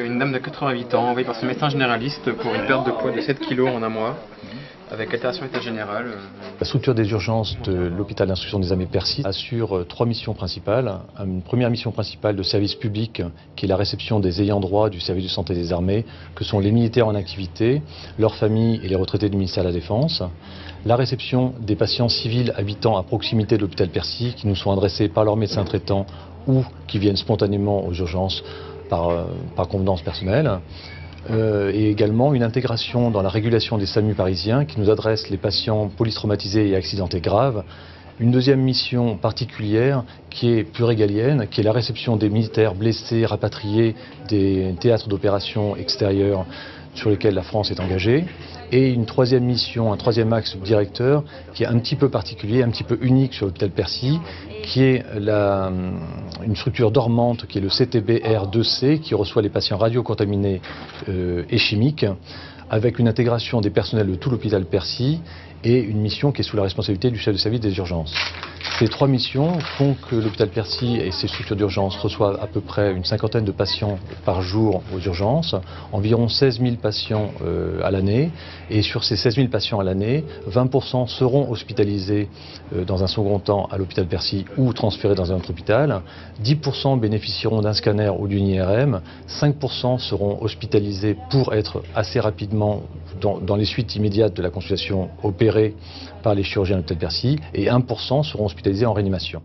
une dame de 88 ans envoyée par son médecin généraliste pour une perte de poids de 7 kg en un mois, avec altération état générale. La structure des urgences de l'hôpital d'instruction des armées Percy assure 3 missions principales. Une première mission principale de service public, qui est la réception des ayants droit du service de santé des armées, que sont les militaires en activité, leurs familles et les retraités du ministère de la Défense. La réception des patients civils habitant à proximité de l'hôpital Percy, qui nous sont adressés par leur médecin traitant ou qui viennent spontanément aux urgences par convenance personnelle. Et également une intégration dans la régulation des SAMU parisiens qui nous adresse les patients polytraumatisés et accidentés graves. Une deuxième mission particulière qui est plus régalienne, qui est la réception des militaires blessés, rapatriés des théâtres d'opérations extérieurs sur lesquels la France est engagée. Et une troisième mission, un troisième axe directeur qui est un petit peu particulier, un petit peu unique sur l'hôpital Percy, qui est une structure dormante qui est le CTB-R2C qui reçoit les patients radiocontaminés et chimiques, avec une intégration des personnels de tout l'hôpital Percy et une mission qui est sous la responsabilité du chef de service des urgences. Ces 3 missions font que l'hôpital Percy et ses structures d'urgence reçoivent à peu près une cinquantaine de patients par jour aux urgences, environ 16 000 patients à l'année, et sur ces 16 000 patients à l'année, 20% seront hospitalisés dans un second temps à l'hôpital Percy ou transférés dans un autre hôpital, 10% bénéficieront d'un scanner ou d'une IRM, 5% seront hospitalisés pour être assez rapidement dans les suites immédiates de la consultation opérée par les chirurgiens de l'hôpital Percy, et 1% seront hospitalisés en réanimation.